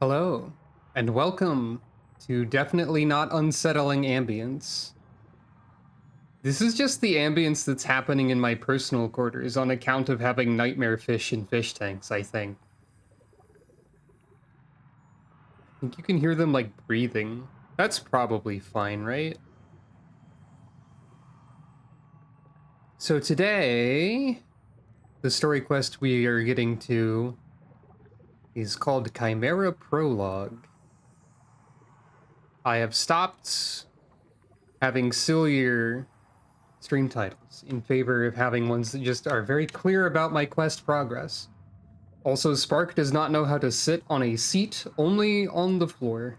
Hello, and welcome to Definitely Not Unsettling Ambience. This is just the ambience that's happening in my personal quarters on account of having nightmare fish in fish tanks, I think. I think you can hear them, like, breathing. That's probably fine, right? So today, the story quest we are getting to is called Chimera Prologue. I have stopped having sillier stream titles in favor of having ones that just are very clear about my quest progress. Also, Spark does not know how to sit on a seat, only on the floor.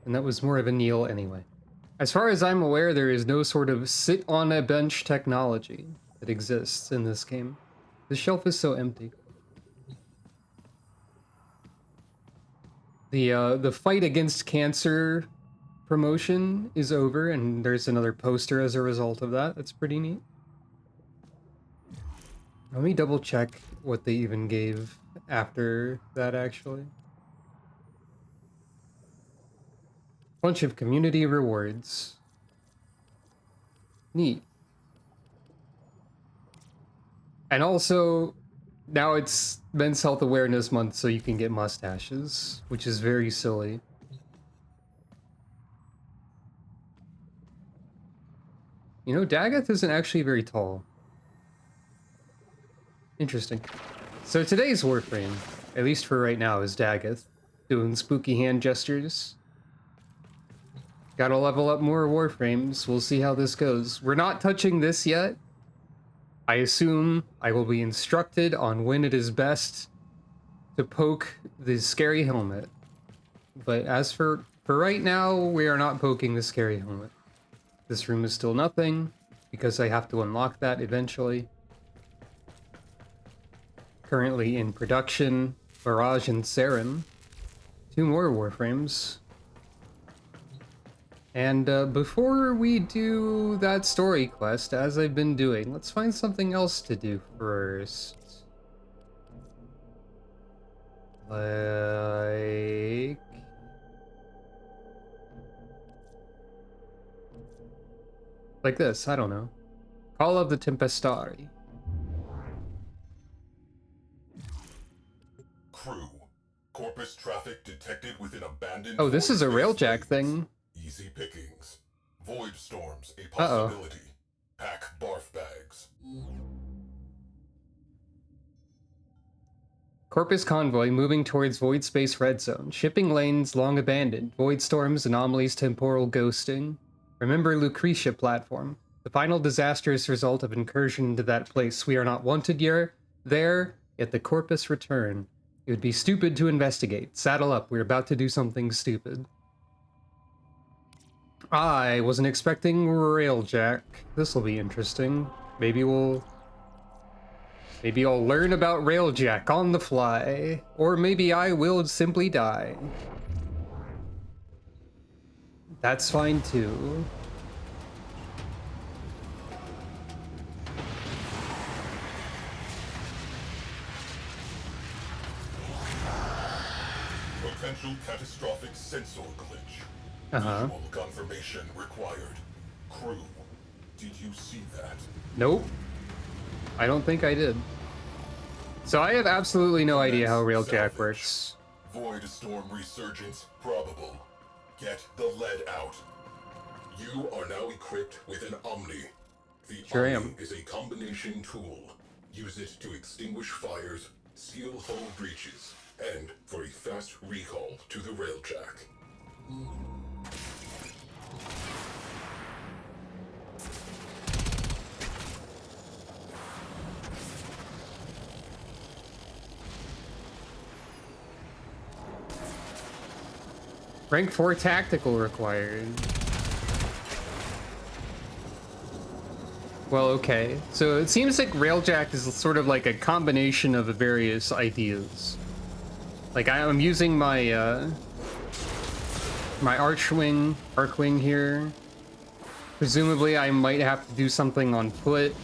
And that was more of a kneel anyway. As far as I'm aware, there is no sort of sit on a bench technology that exists in this game. The shelf is so empty. The fight against cancer promotion is over, and there's another poster as a result of that. That's pretty neat. Let me double check what they even gave after that, actually. Bunch of community rewards. Neat. And also, now it's Men's Health Awareness Month, so you can get mustaches, which is very silly. You know, Daggett isn't actually very tall. Interesting. So today's Warframe, at least for right now, is Daggett, doing spooky hand gestures. Gotta level up more Warframes. We'll see how this goes. We're not touching this yet. I assume I will be instructed on when it is best to poke the scary helmet. But as for right now, we are not poking the scary helmet. This room is still nothing, because I have to unlock that eventually. Currently in production, Barrage and Saren. 2 more Warframes. And before we do that story quest, as I've been doing, let's find something else to do first. Like this, I don't know. Call of the Tempestari. Crew. Corpus traffic detected within abandoned... Oh, this is a railjack lanes. thing. Easy pickings. Void storms, a Uh-oh. possibility. Pack barf bags. Corpus convoy moving towards void space red zone. Shipping lanes long abandoned. Void storms, anomalies, temporal ghosting. Remember Lucretia platform. The final disastrous result of incursion into that place. We are not wanted there, yet the Corpus return. It would be stupid to investigate. Saddle up, we're about to do something stupid. I wasn't expecting railjack. This'll be interesting. Maybe I'll learn about railjack on the fly. Or maybe I will simply die. That's fine too. Potential catastrophic sensor glitch. Uh-huh. Visual confirmation required. Crew, did you see that? Nope. I don't think I did. So I have absolutely no idea how railjack works. Void storm resurgence probable. Get the lead out. You are now equipped with an Omni. The Sure Omni am. is a combination tool. Use it to extinguish fires, seal hull breaches, and for a fast recall to the railjack. Rank 4 tactical required. Well, okay. So it seems like railjack is sort of like a combination of various ideas. Like I'm using my my arcwing here. Presumably I might have to do something on foot.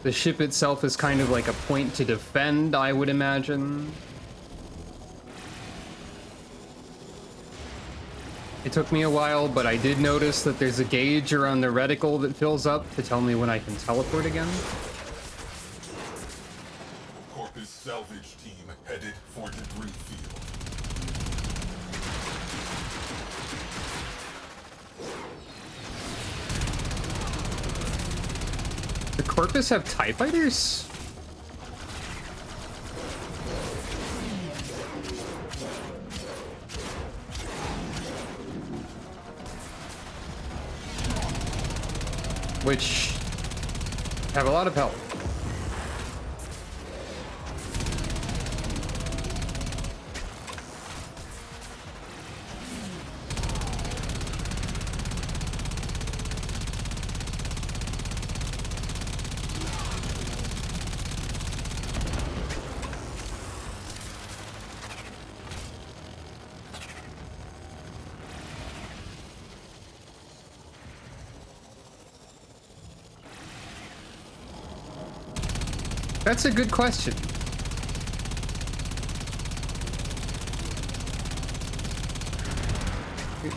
The ship itself is kind of like a point to defend, I would imagine. It took me a while, but I did notice that there's a gauge around the reticle that fills up to tell me when I can teleport again. Corpus salvage team headed for debris field. The Corpus have TIE fighters? Which have a lot of health. That's a good question.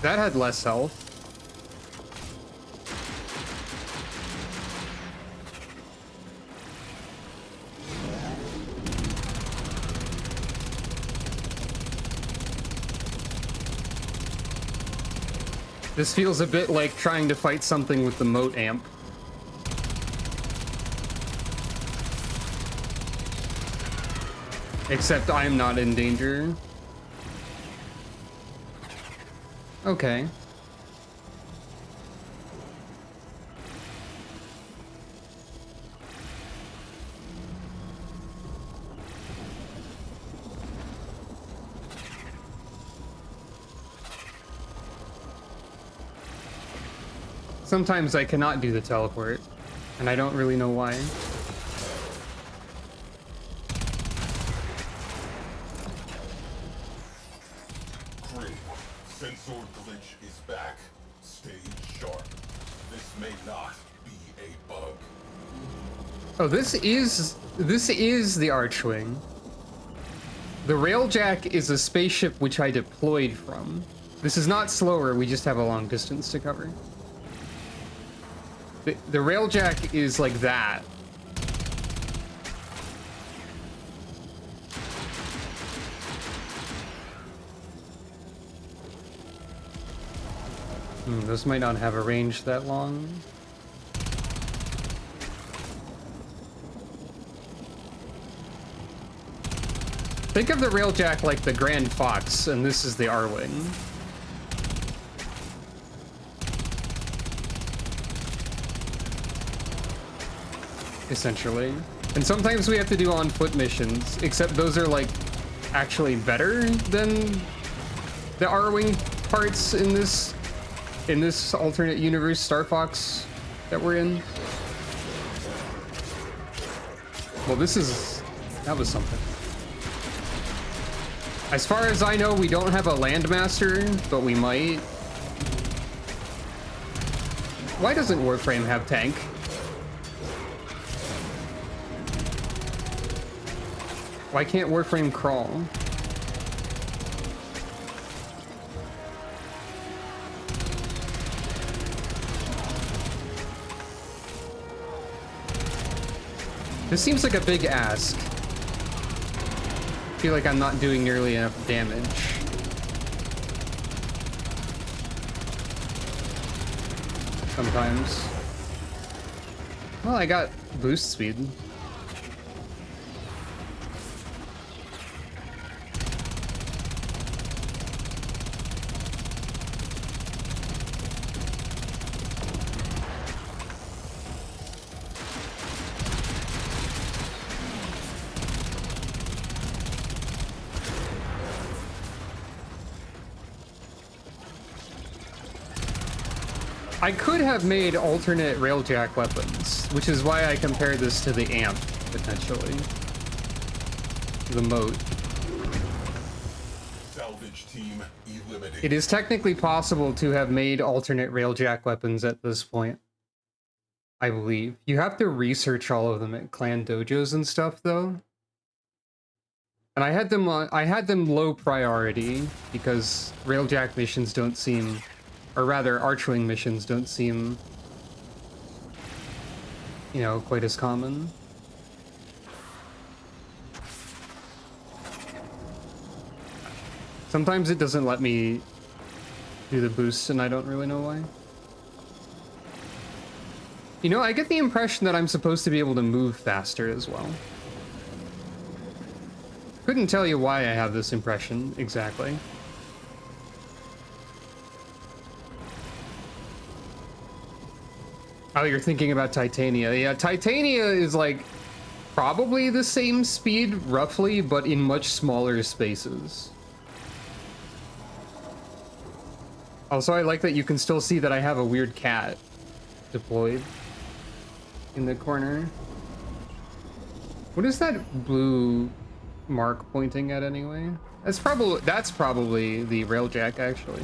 That had less health. This feels a bit like trying to fight something with the moat amp. Except I'm not in danger. Okay. Sometimes I cannot do the teleport, and I don't really know why. Sensor glitch is back. Stay sharp. This may not be a bug. Oh, this is the Archwing. The Railjack is a spaceship which I deployed from. This is not slower, we just have a long distance to cover. The Railjack is like that. This might not have a range that long. Think of the Railjack like the Grand Fox, and this is the R-Wing. Essentially. And sometimes we have to do on-foot missions, except those are like actually better than the R-Wing parts in this alternate universe Star Fox that we're in. Well, that was something. As far as I know, we don't have a Landmaster, but we might. Why doesn't Warframe have tank? Why can't Warframe crawl? This seems like a big ask. I feel like I'm not doing nearly enough damage. Sometimes. Well, I got boost speed. I could have made alternate Railjack weapons, which is why I compared this to the amp, potentially. The moat. Salvage team eliminated. It is technically possible to have made alternate Railjack weapons at this point. I believe. You have to research all of them at clan dojos and stuff, though. And I had them low priority because railjack missions don't seem, or rather Archwing missions don't seem, you know, quite as common. Sometimes it doesn't let me do the boosts and I don't really know why. You know, I get the impression that I'm supposed to be able to move faster as well. Couldn't tell you why I have this impression exactly. Oh, you're thinking about Titania. Yeah, Titania is like probably the same speed roughly, but in much smaller spaces. Also, I like that you can still see that I have a weird cat deployed in the corner. What is that blue mark pointing at anyway? That's probably the railjack actually.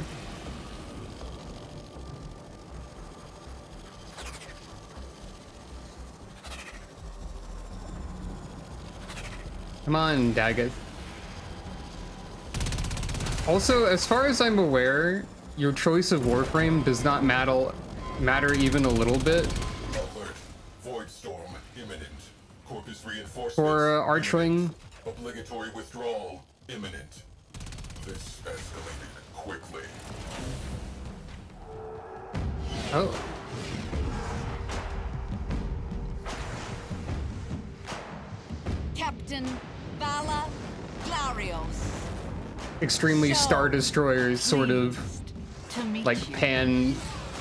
Come on, Daggett. Also, as far as I'm aware, your choice of Warframe does not matter even a little bit. Alert. Void storm imminent. Corpus reinforcements. For Archwing. Imminent. Obligatory withdrawal imminent. This escalated quickly. Oh. Captain Vala Glarios. Extremely Star Destroyers sort of like pan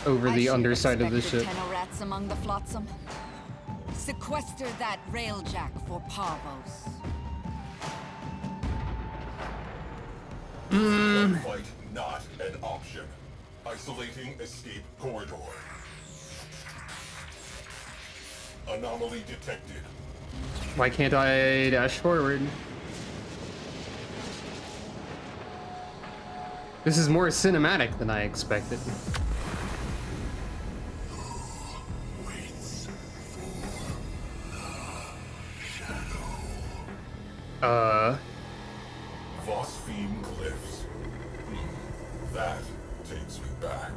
over the underside of the ship. Rats among the flotsam. Sequester that railjack for Parvos. Fight not an option. Isolating escape corridor. Anomaly detected. Why can't I dash forward? This is more cinematic than I expected. Waits for the shadow. Phosphine glyphs. That takes me back.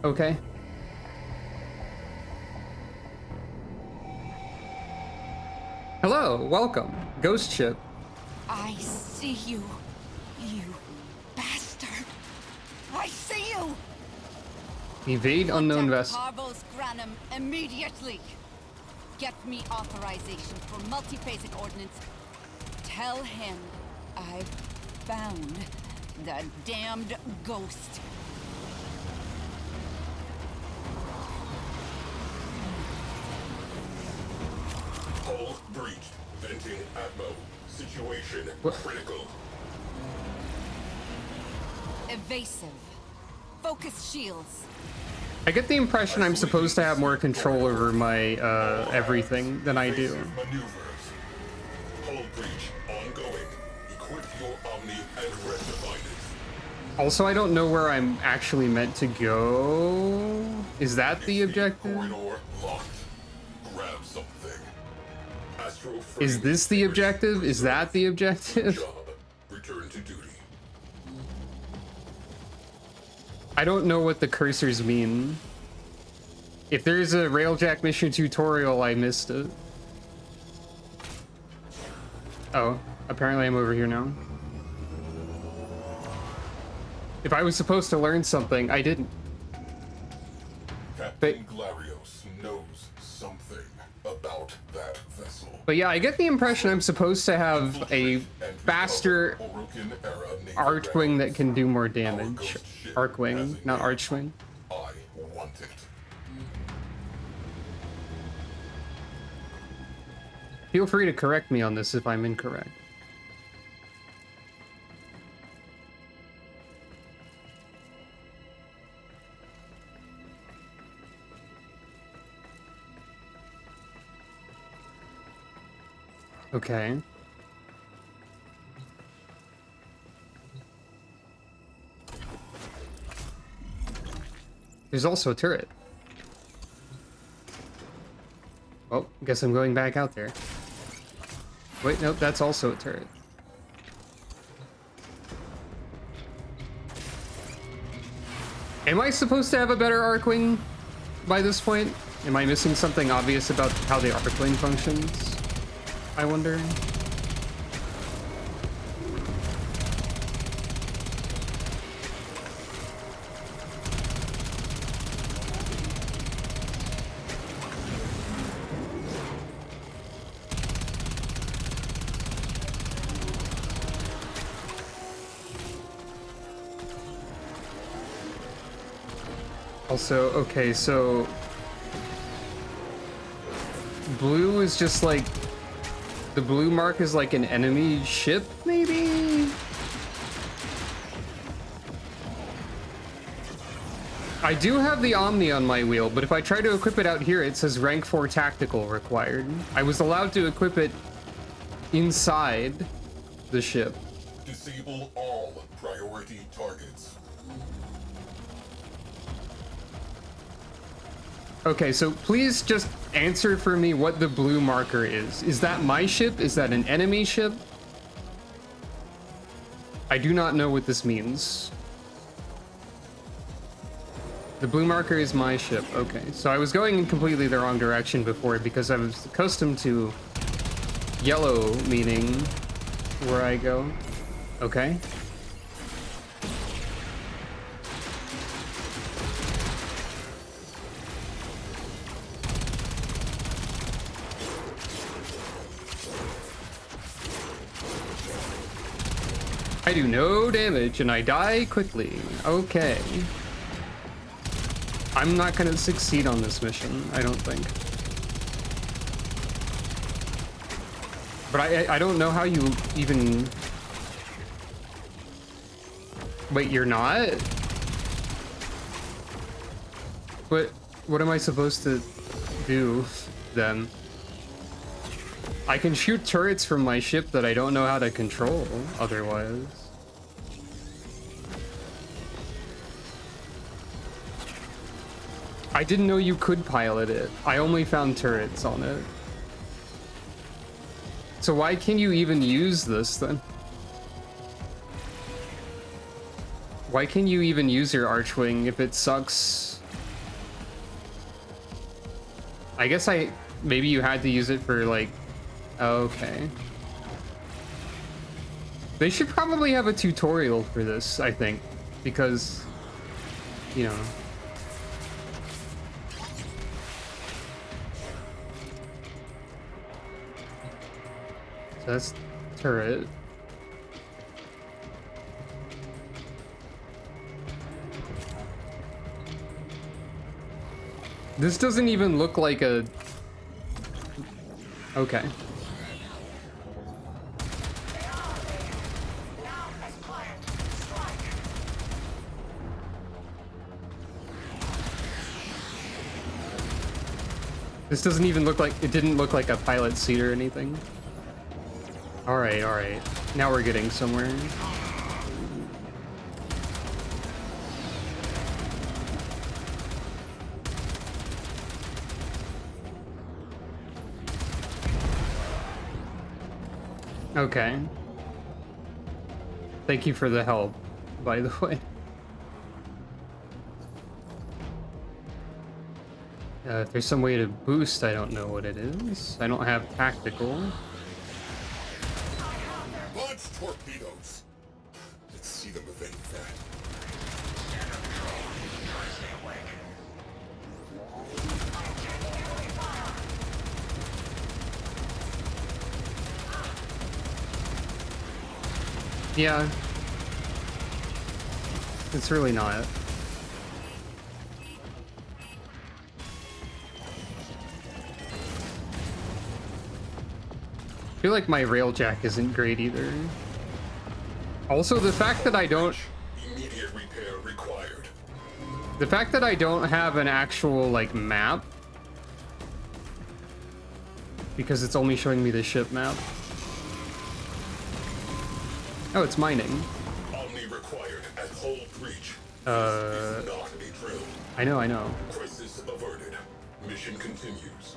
Okay. Hello, welcome. Ghost ship. I see you, you bastard. I see you. Evade unknown Contact vessel. Parvos Granum immediately. Get me authorization for multiphasic ordnance. Tell him I've found the damned ghost. Hull breached. Venting Atmo. Situation critical. Evasive. Focus shields. I get the impression I'm supposed to have more control over my everything than I do. Evasive maneuvers. Hull breach ongoing. Equip your Omni and rectify it. Also, I don't know where I'm actually meant to go. Is that the Escape objective? Corridor locked. Grab something. Astro Is this the objective? Is that the objective? job. Return to duty. I don't know what the cursors mean. If there's a railjack mission tutorial, I missed it. Oh, apparently I'm over here now. If I was supposed to learn something, I didn't. Captain Glarios knows something about that vessel. But yeah, I get the impression I'm supposed to have a faster Archwing that can do more damage. Archwing, not Archwing. I want it. Feel free to correct me on this if I'm incorrect. Okay. There's also a turret. Well, guess I'm going back out there. Wait, nope, that's also a turret. Am I supposed to have a better Arcwing by this point? Am I missing something obvious about how the Arcwing functions? I wonder. Also, okay, so blue is just like, the blue mark is like an enemy ship, maybe? I do have the Omni on my wheel, but if I try to equip it out here, it says rank 4 tactical required. I was allowed to equip it inside the ship. Disable all priority targets. Okay, so please just answer for me what the blue marker is. Is that my ship? Is that an enemy ship? I do not know what this means. The blue marker is my ship. Okay, so I was going in completely the wrong direction before because I was accustomed to yellow meaning where I go. Okay. I do no damage and I die quickly. Okay. I'm not gonna succeed on this mission, I don't think. But I don't know how you even... Wait, you're not? What am I supposed to do then? I can shoot turrets from my ship that I don't know how to control otherwise. I didn't know you could pilot it. I only found turrets on it. So why can you even use this then? Why can you even use your Archwing if it sucks? I guess maybe you had to use it for like... Okay. They should probably have a tutorial for this, I think, because, you know. So that's turret. This doesn't even look like a... Okay. This doesn't even look like, it didn't look like a pilot seat or anything. All right. Now we're getting somewhere. Okay. Thank you for the help, by the way. If there's some way to boost, I don't know what it is. I don't have tactical. Launch torpedoes. Let's see them evade that. Yeah. It's really not. I feel like my railjack isn't great either. Also, the fact that I don't... Immediate repair required. The fact that I don't have an actual, like, map, because it's only showing me the ship map. Oh, it's mining. Omni required at hull breach. Uh, This is not a drill. I know. Crisis averted. Mission continues.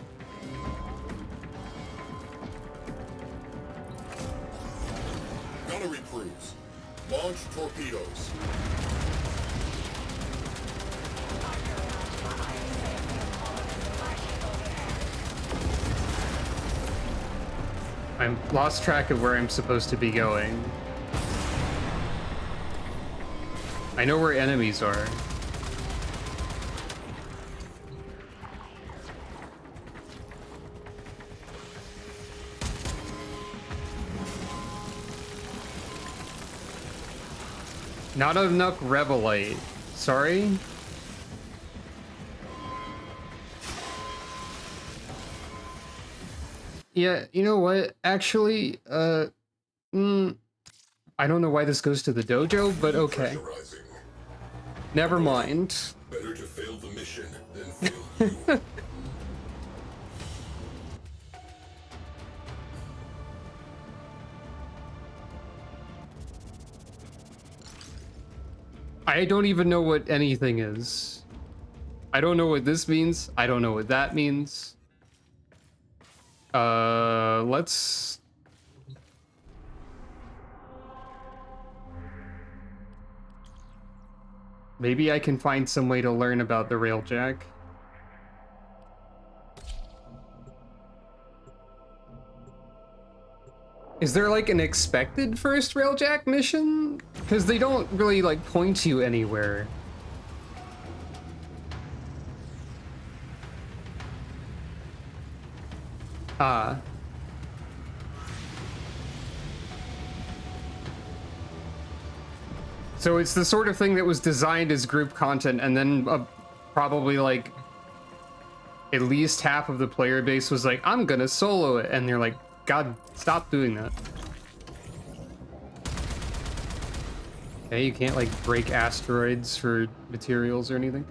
Gunnery crews. Launch torpedoes. I'm lost track of where I'm supposed to be going. I know where enemies are. Not enough Revelite. Sorry? Yeah, you know what? Actually, I don't know why this goes to the dojo, but okay. Pressurizing. Never mind. Better to fail the mission than fail you. I don't even know what anything is. I don't know what this means. I don't know what that means. Let's... Maybe I can find some way to learn about the railjack. Is there like an expected first railjack mission? Because they don't really like point you anywhere. Ah. So it's the sort of thing that was designed as group content, and then probably like at least half of the player base was like, I'm gonna solo it, and they're like, God, stop doing that. Okay, you can't like break asteroids for materials or anything.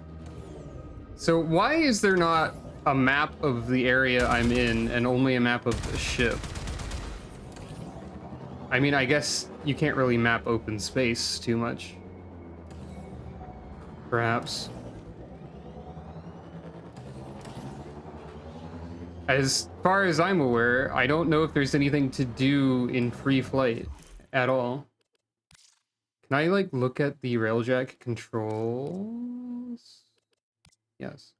So why is there not a map of the area I'm in and only a map of the ship? I mean, I guess you can't really map open space too much. Perhaps. As far as I'm aware, I don't know if there's anything to do in free flight at all. Can I, like, look at the railjack controls? Yes.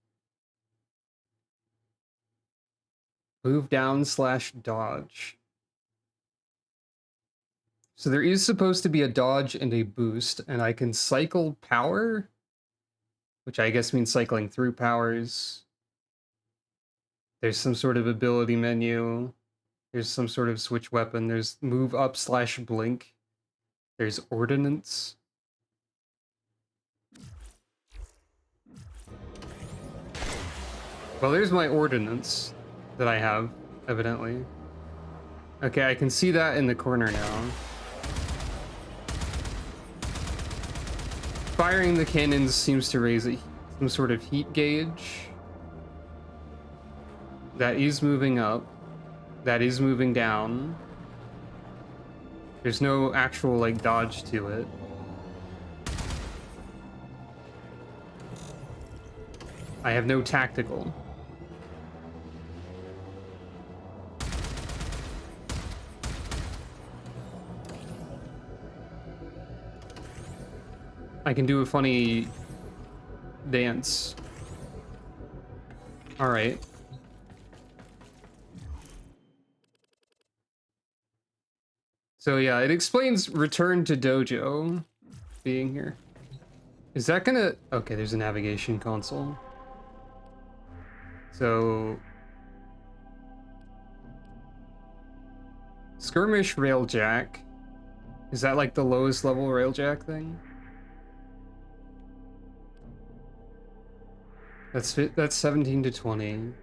Move down / dodge. So there is supposed to be a dodge and a boost, and I can cycle power, which I guess means cycling through powers. There's some sort of ability menu. There's some sort of switch weapon. There's move up / blink. There's ordnance. Well, there's my ordnance that I have, evidently. Okay, I can see that in the corner now. Firing the cannons seems to raise some sort of heat gauge. That is moving up. That is moving down. There's no actual, like, dodge to it. I have no tactical. I can do a funny dance. All right. So yeah, it explains return to dojo being here. Is that gonna... Okay, there's a navigation console. So... Skirmish railjack. Is that like the lowest level railjack thing? That's 17 to 20.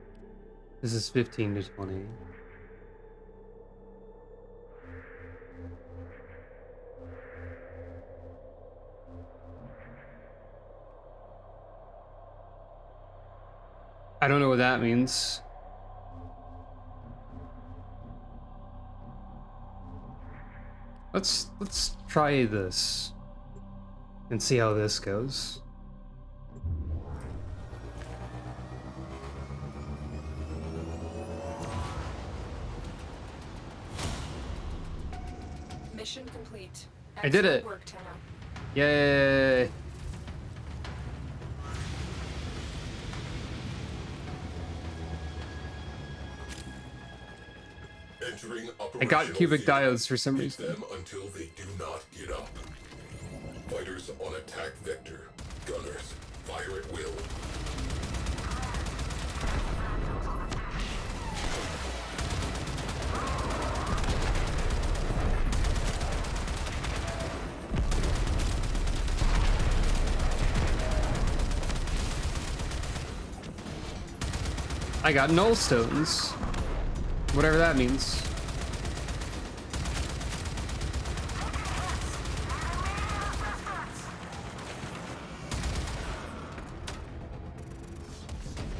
This is 15 to 20. I don't know what that means. Let's try this and see how this goes. Mission complete. I did it. Work, Tenno. Yay! Entering I got operational cubic field. diodes for some Hit reason. them until they do not get up. Fighters on attack vector. Gunners, fire at will. I got null stones. Whatever that means.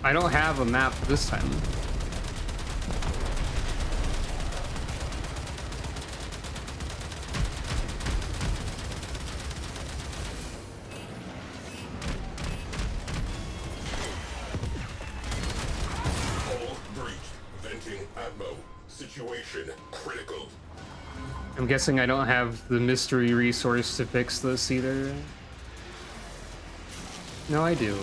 I don't have a map this time. Hull breached. Venting ammo. Situation critical. I'm guessing I don't have the mystery resource to fix this either. No, I do.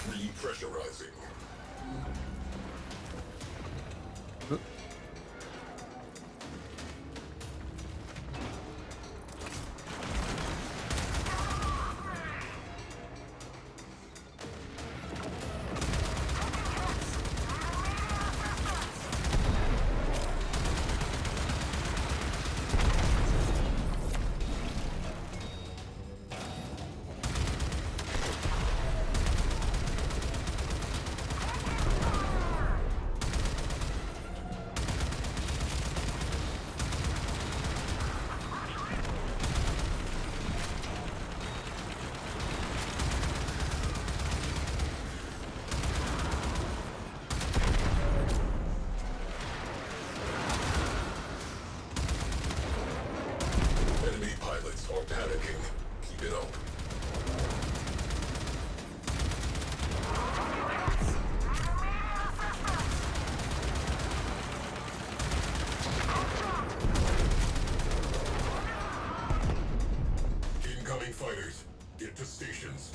Repressurizing. Oop. Enemy pilots are panicking. Keep it up. Incoming fighters. Get to stations.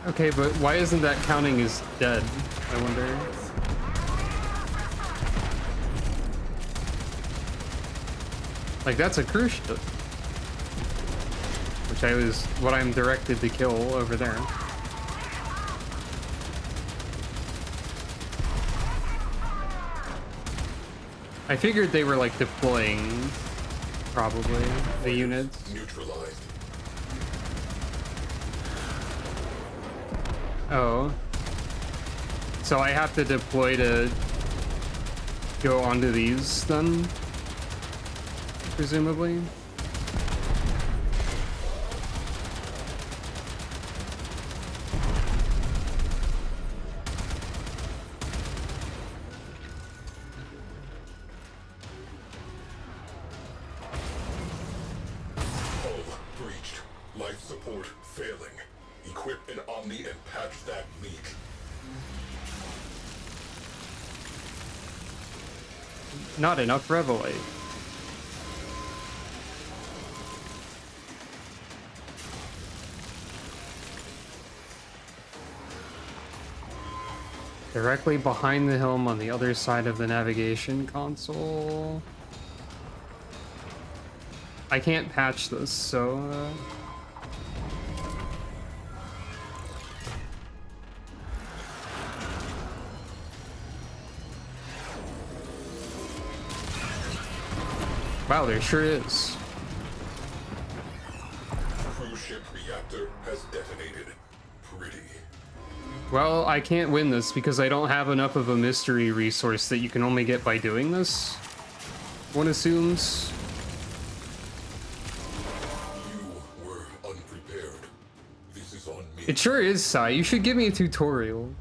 Okay, but why isn't that counting as dead? I wonder. Like, that's a cruise ship. Which what I'm directed to kill over there. I figured they were like deploying, probably, the units. Neutralized. Oh. So I have to deploy to go onto these then? Presumably? Hull breached. Life support failing. Equip an Omni and patch that leak. Not enough Revelite. Directly behind the helm on the other side of the navigation console. I can't patch this, so... Wow, there sure is. Cruise ship reactor has detonated. Pretty. Well, I can't win this because I don't have enough of a mystery resource that you can only get by doing this. One assumes. You were unprepared. This is on me. It sure is, Sai. You should give me a tutorial.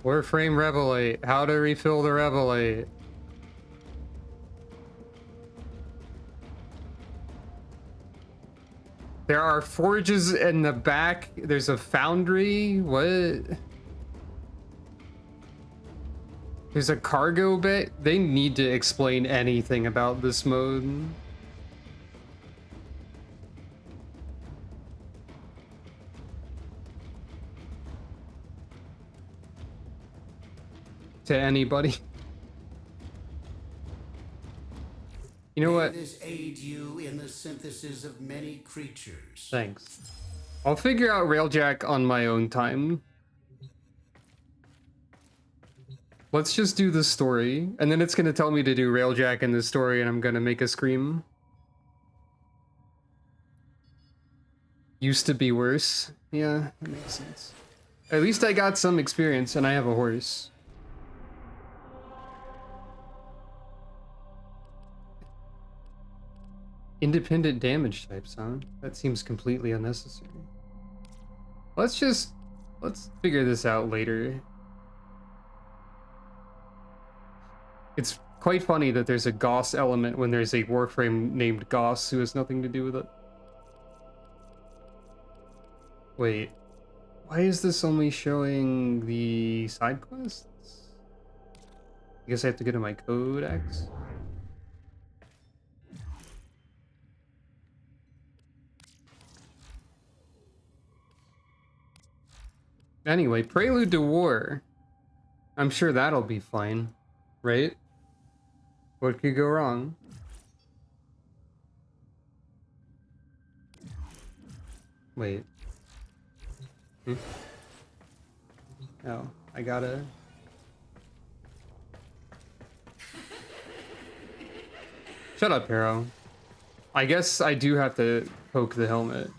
Warframe Revelate. How to refill the Revelate. There are forges in the back. There's a foundry. What? There's a cargo bay. They need to explain anything about this mode. To anybody. You know what? May this aid you in the synthesis of many creatures. Thanks. I'll figure out Railjack on my own time. Let's just do the story, and then it's gonna tell me to do Railjack in the story, and I'm gonna make a scream. Used to be worse. Yeah, that makes sense. At least I got some experience, and I have a horse. Independent damage types, huh? That seems completely unnecessary. Let's figure this out later. It's quite funny that there's a Goss element when there's a Warframe named Goss who has nothing to do with it. Wait, why is this only showing the side quests? I guess I have to go to my codex. Anyway, Prelude to War. I'm sure that'll be fine, right? What could go wrong? Wait. Oh, I gotta... Shut up, Harrow. I guess I do have to poke the helmet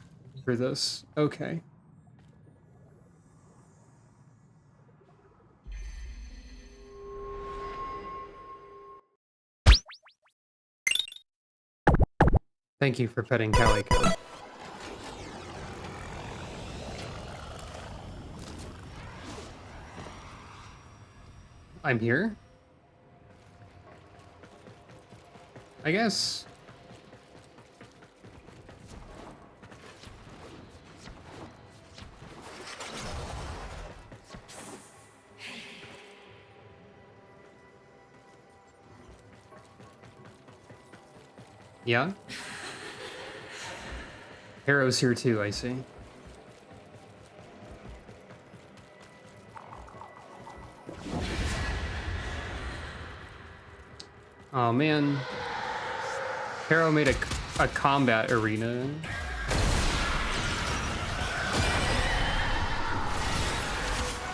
for this. Okay. Thank you for petting Calico. I'm here? I guess. Yeah? Harrow's here too, I see. Oh man. Harrow made a combat arena.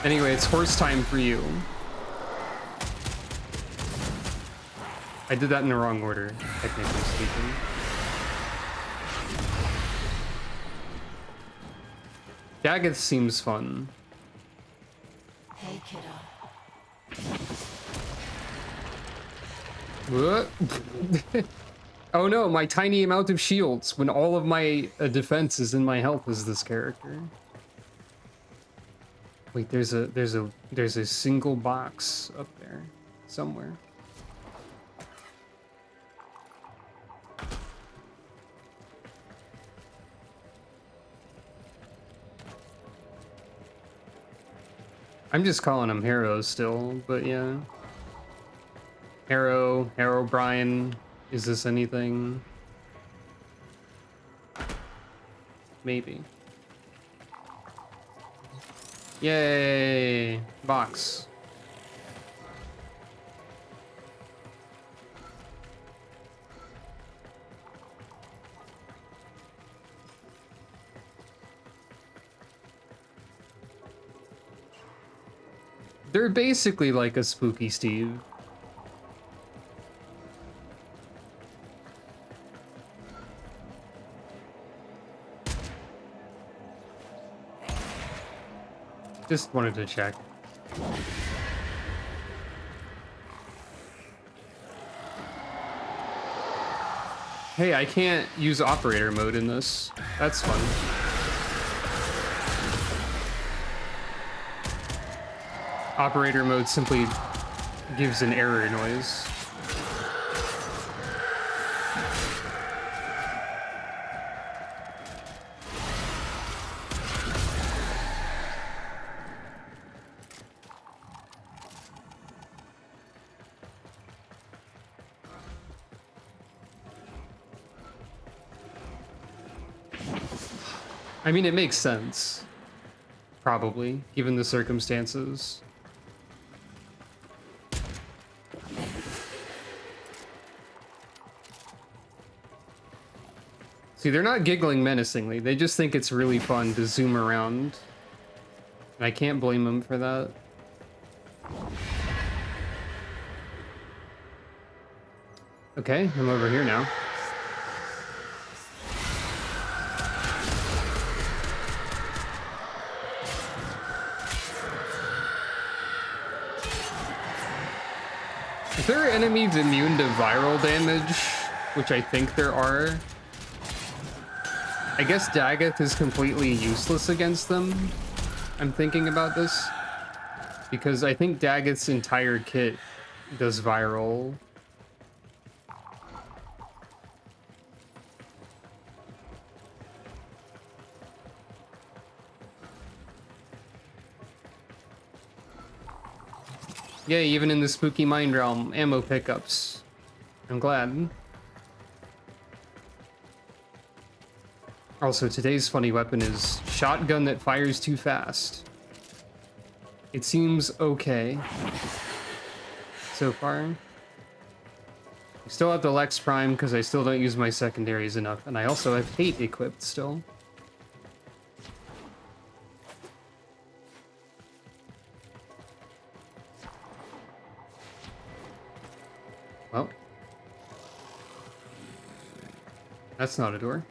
Anyway, it's horse time for you. I did that in the wrong order, technically speaking. Daggett seems fun. Hey, kiddo. What? Oh no, my tiny amount of shields when all of my defense is in my health as this character. Wait, there's a single box up there somewhere. I'm just calling him Harrow still, but yeah. Harrow Brian, is this anything? Maybe. Yay! Box. They're basically like a Spooky Steve. Just wanted to check. Hey, I can't use operator mode in this. That's fun. Operator mode simply gives an error noise. I mean, it makes sense. Probably, given the circumstances. See, they're not giggling menacingly. They just think it's really fun to zoom around. And I can't blame them for that. Okay, I'm over here now. If there are enemies immune to viral damage, which I think there are, I guess Daggett is completely useless against them. I'm thinking about this because I think Daggett's entire kit does viral. Yeah, even in the Spooky Mind Realm, ammo pickups. I'm glad. Also, today's funny weapon is shotgun that fires too fast. It seems okay so far. I still have the Lex Prime because I still don't use my secondaries enough, and I also have Hate equipped still. Well, that's not a door.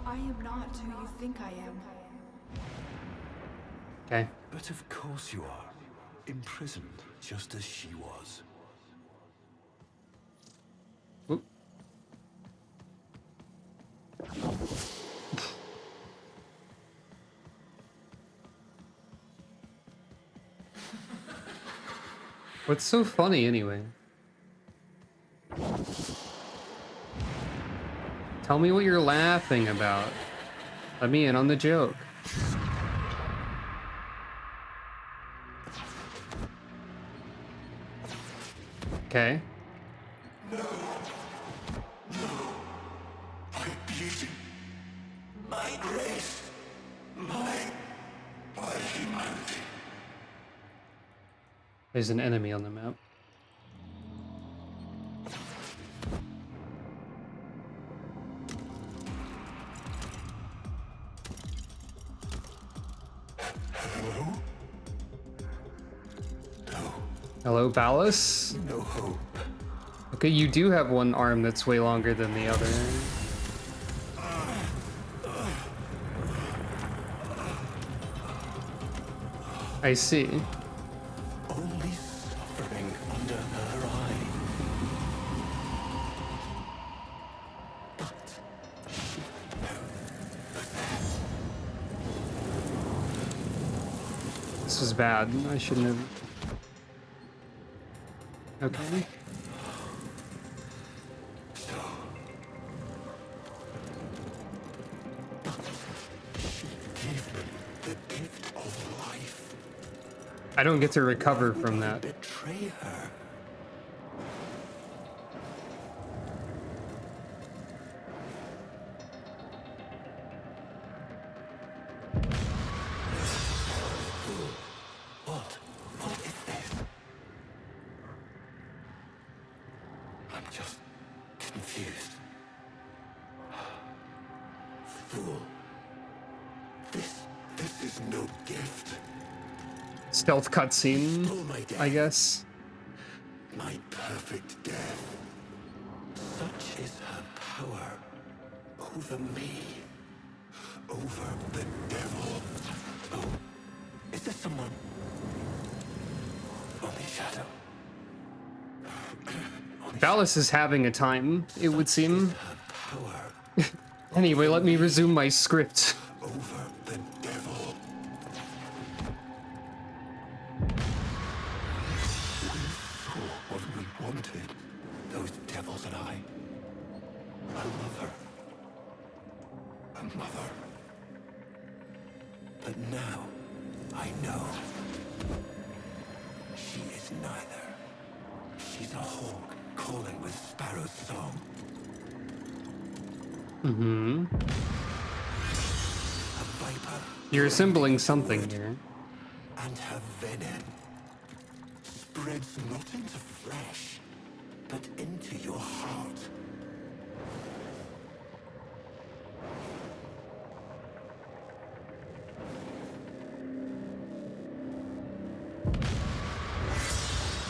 I am not who you think I am. Okay. But of course you are. Imprisoned, just as she was. Oop. What's so funny anyway? Tell me what you're laughing about. Let me in on the joke. Okay. My beauty, my grace, my humanity. There's an enemy on the map. Hello? No, Hello, Ballas? no hope. Okay, you do have one arm that's way longer than the other. I see. Only suffering under her eye. This was bad. I shouldn't have. Okay. The gift of life. I don't get to recover from that. Betray her. What? What is this? is no gift. Stealth cutscene, Stole my death. I guess. My perfect death. Such is her power over me. Over the devil. Oh, is there someone? Only shadow. Valis is having a time, it would seem. Her power Anyway, let me resume my script. over the devil. We saw what we wanted. Those devils and I. A lover. A mother. But now, I know. She is neither. She's a hawk calling with sparrow's song. Mm-hmm. A viper. You're assembling something here. And her venom spreads not into flesh, but into your heart.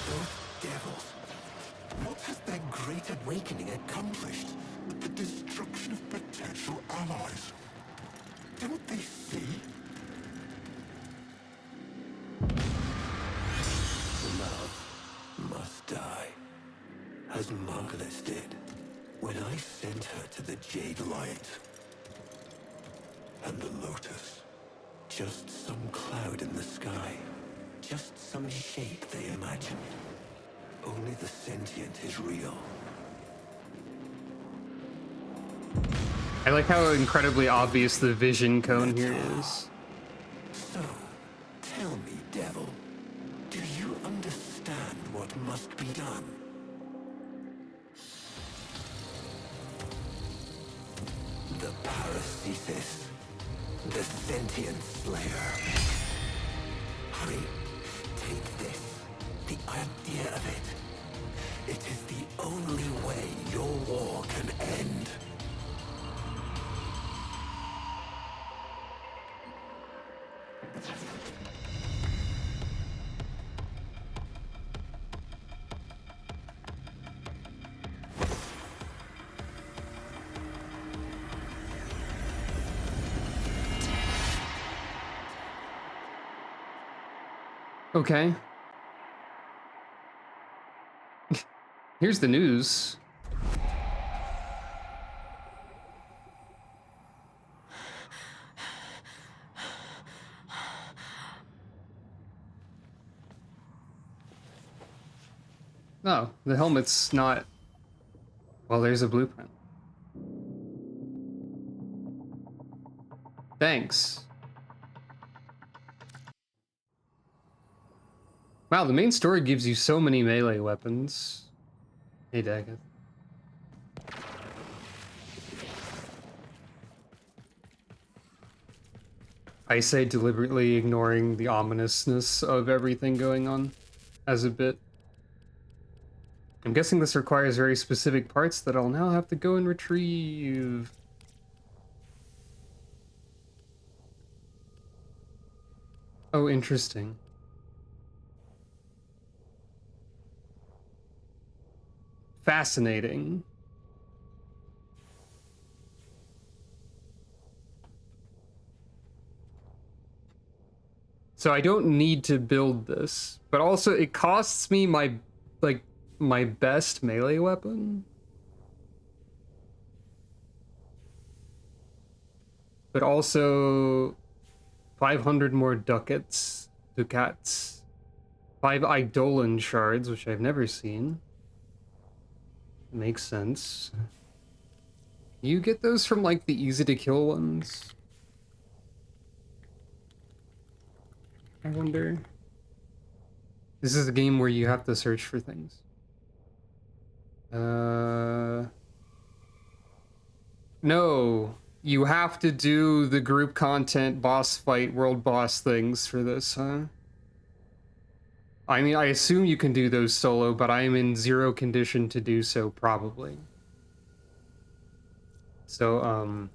Those devils. What has their great awakening accomplished? With the destruction of potential allies. Don't they see? Love must die, as Margulis did when I sent her to the Jade Light. And the Lotus, just some cloud in the sky, just some shape they imagined. Only the sentient is real. I like how incredibly obvious the vision cone here is. So, tell me, devil, do you understand what must be done? The paracesis, the sentient slayer. Hurry, take this, the idea of it. It is the only way your war can end. Okay. Here's the news. Oh, the helmet's not... Well, there's a blueprint. Thanks. Wow, the main story gives you so many melee weapons. Hey, Daggett. I say deliberately ignoring the ominousness of everything going on as a bit. I'm guessing this requires very specific parts that I'll now have to go and retrieve. Oh, interesting. Fascinating. So I don't need to build this, but also it costs me my, like, my best melee weapon. But also 500 more ducats, 5 Eidolon shards, which I've never seen. Makes sense. You get those from, like, the easy-to-kill ones? I wonder. This is a game where you have to search for things. No. You have to do the group content, boss fight, world boss things for this, huh? I mean, I assume you can do those solo, but I am in zero condition to do so, probably. So,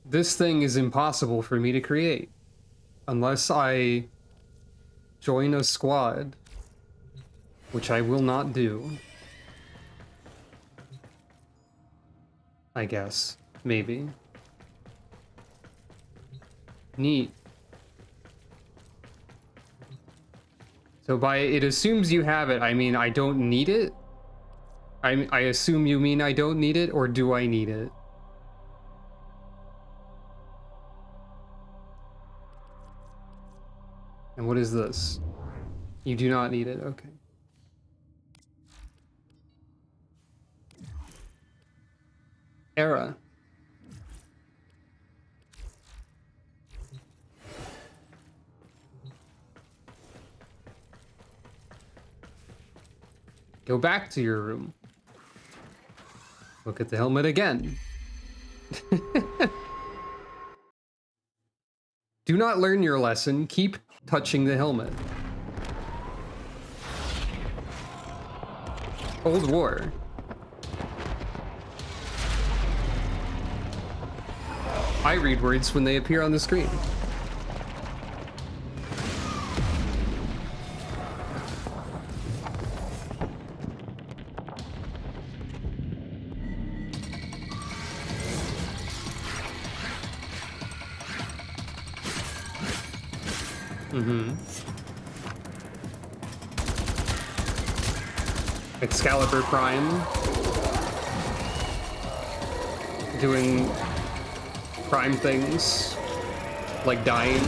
this thing is impossible for me to create unless I join a squad, which I will not do. I guess. Maybe. Neat. So by it assumes you have it, I mean I don't need it? I assume you mean I don't need it, or do I need it? And what is this? You do not need it, okay. Era. Go back to your room. Look at the helmet again. Do not learn your lesson. Keep touching the helmet. Cold War. I read words when they appear on the screen. Excalibur Prime. Doing prime things. Like dying.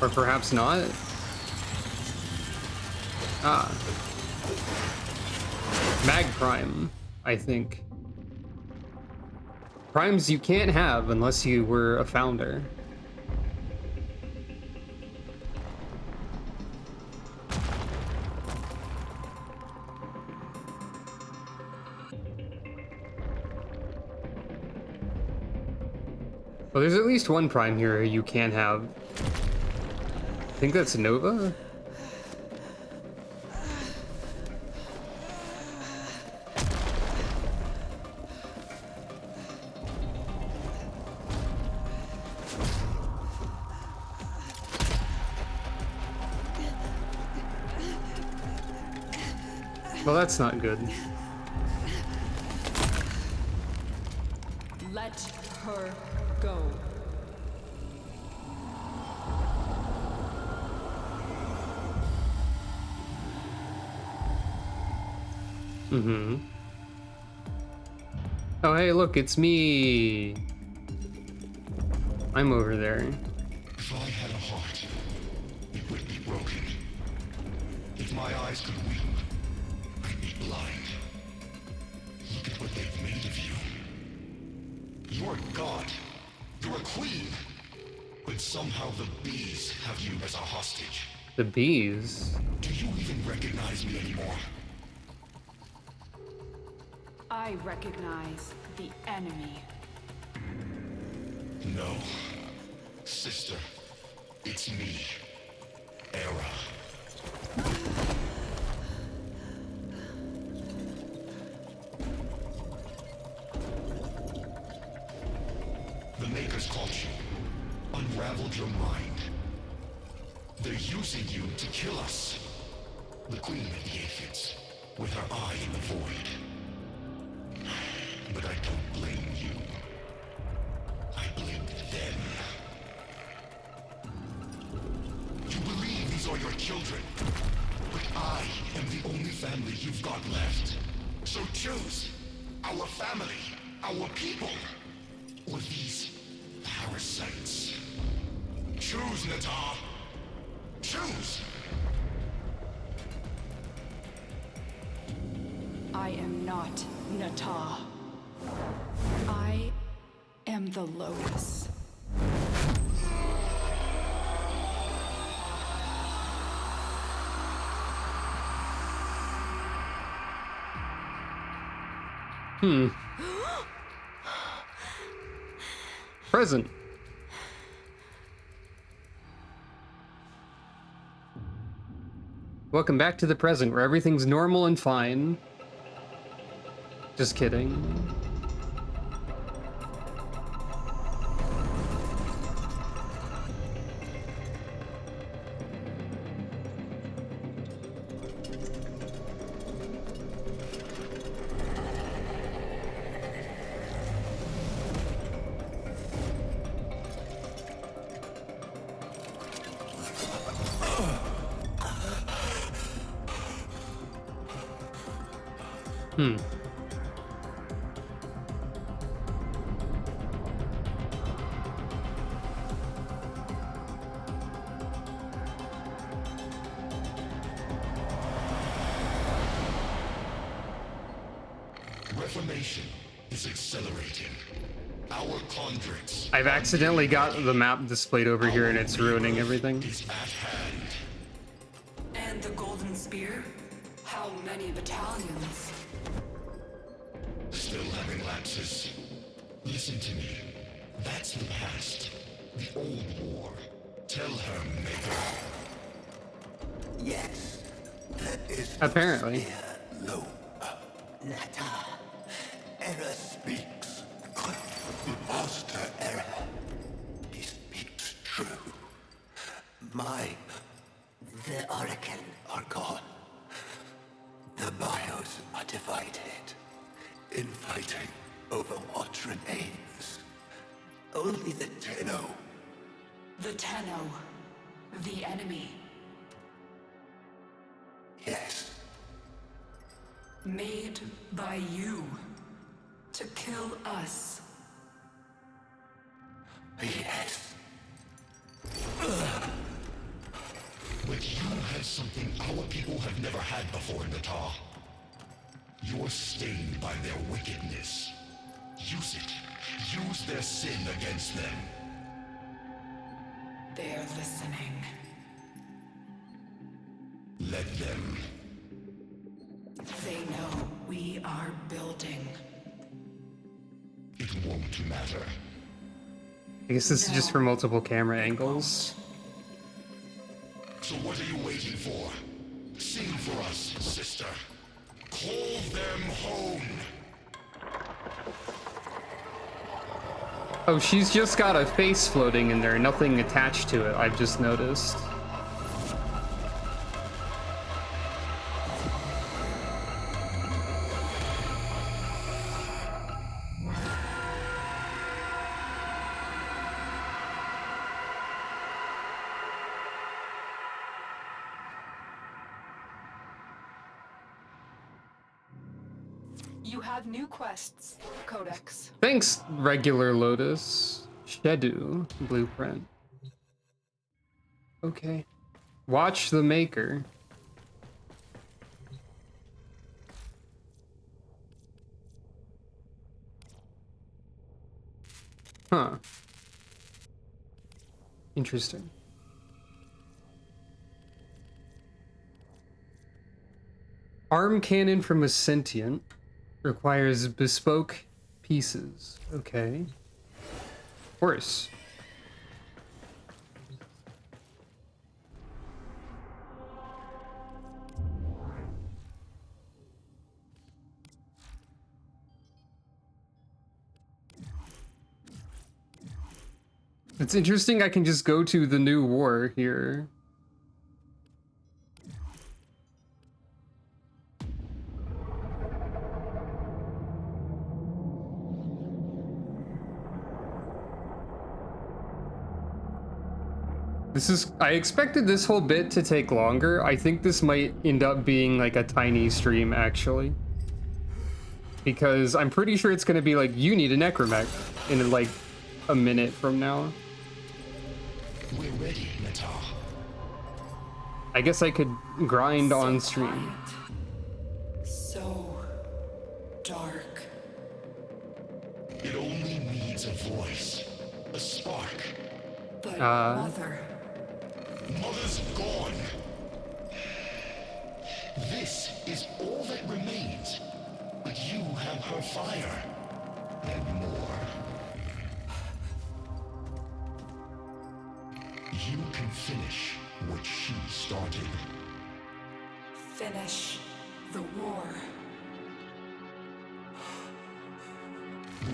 Or perhaps not. Ah. Mag Prime, I think. Primes you can't have unless you were a founder. Well, there's at least one prime here you can have. I think that's Nova? Well, that's not good. Let her go. Oh, hey, look, it's me. I'm over there. If I had a heart, it would be broken. If my eyes could weep, I'd be blind. Look at what they've made of you. You're a god. You're a queen. But somehow the bees have you as a hostage. The bees? Do you even recognize me anymore? I recognize the enemy. No. Sister, it's me. Era. The Makers caught you. Unraveled your mind. They're using you to kill us. The Queen of the Aphids, with her eye in the void. But I don't blame you. I blame them. You believe these are your children, but I am the only family you've got left. So choose our family, our people, or these parasites. Choose, Natar. Choose. I am not Natah. I am the Lotus. Present. Welcome back to the present, where everything's normal and fine. Just kidding. Hmm. Reformation is accelerating. Our convicts I've accidentally got the map displayed over here and it's ruining everything. is at hand. And the Golden Spear? How many battalions? Still having lapses. Listen to me. That's the past. The old war. Tell her, Maker. Yes, that is Apparently. low. Nata. Error speaks. Master Error. He speaks true. The Oracle are gone. The bios are divided. Infighting over what remains. Only the Tenno. The Tenno. The enemy. Yes. Made by you. To kill us. Yes. But you have something our people have never had before, Natar. You're stained by their wickedness. Use it. Use their sin against them. They're listening. Let them. They know we are building. It won't matter. I guess this is just for multiple camera angles. So what are you waiting for? Sing for us, sister. Call them home. Oh, she's just got a face floating in there, nothing attached to it, I've just noticed. You have new quests, Codex. Thanks, regular Lotus. Shedu blueprint. Okay. Watch the Maker. Huh. Interesting. Arm cannon from a sentient requires bespoke pieces. Okay. Of course. It's interesting I can just go to the new war here. I expected this whole bit to take longer. I think this might end up being like a tiny stream, actually. Because I'm pretty sure it's gonna be like, you need a necromech in like a minute from now. We're ready, Natar. I guess I could grind on stream. So dark. It only needs a voice, a spark. But Mother. Mother's gone. This is all that remains. But you have her fire. And more. You can finish what she started. Finish the war.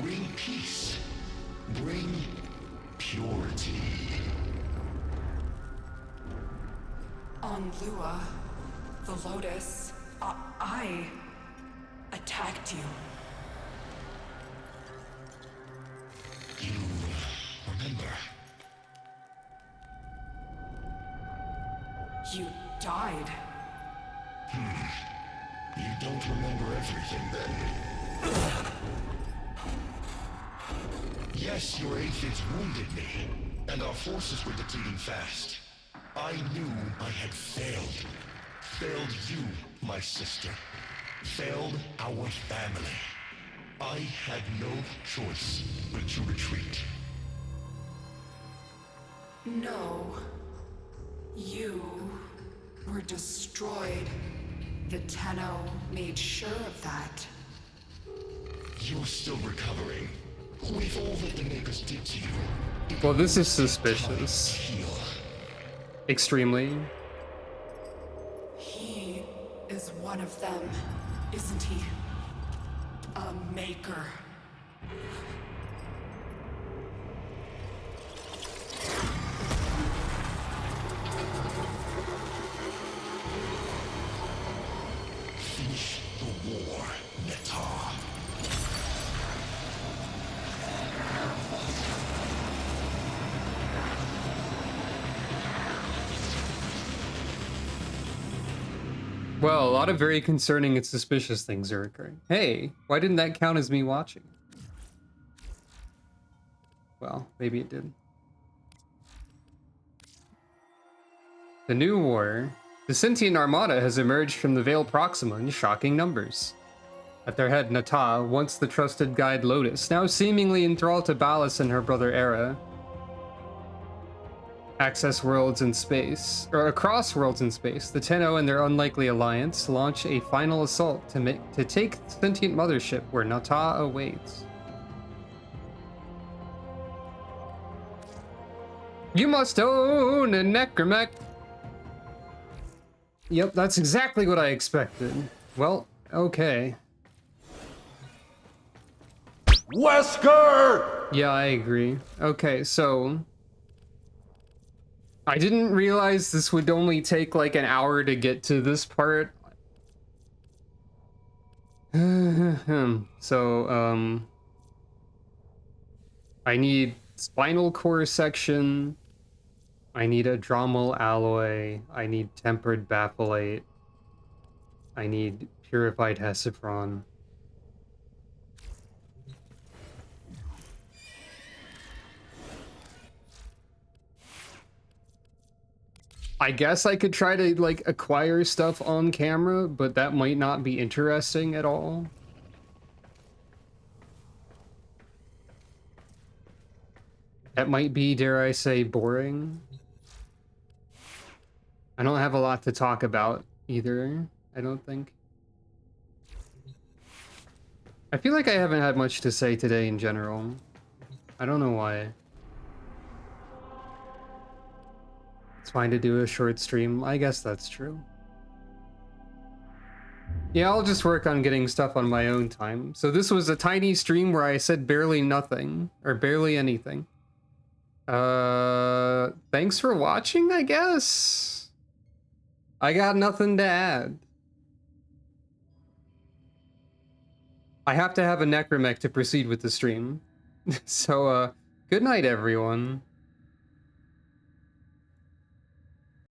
Bring peace. Bring purity. On Lua, the Lotus, I attacked you. You remember? You died. You don't remember everything, then? Yes, your aphids wounded me, and our forces were depleting fast. I knew I had failed. Failed you, my sister. Failed our family. I had no choice but to retreat. No. You were destroyed. The Tenno made sure of that. You're still recovering. With all that the Makers did to you. Well, this is suspicious. Heal. Extremely. He is one of them, isn't he? A maker. Finish the war, Netar. Well, a lot of very concerning and suspicious things are occurring. Hey, why didn't that count as me watching? Well, maybe it did. The new war. The sentient armada has emerged from the Veil Proxima in shocking numbers. At their head, Nata, once the trusted guide Lotus, now seemingly enthralled to Ballas and her brother Era. Access worlds in space, or across worlds in space, the Tenno and their unlikely alliance launch a final assault to take the sentient mothership where Nata awaits. You must own a necromech. Yep, that's exactly what I expected. Well, okay. Wesker! Yeah, I agree. Okay, so I didn't realize this would only take like an hour to get to this part. So, I need spinal core section. I need a dromal alloy. I need tempered bafflate. I need purified hexapron. I guess I could try to like acquire stuff on camera, but that might not be interesting at all. That might be, dare I say, boring. I don't have a lot to talk about either, I don't think. I feel like I haven't had much to say today in general. I don't know why. It's fine to do a short stream. I guess that's true. Yeah, I'll just work on getting stuff on my own time. So this was a tiny stream where I said barely nothing, or barely anything. Thanks for watching, I guess? I got nothing to add. I have to have a necromech to proceed with the stream. So, good night, everyone.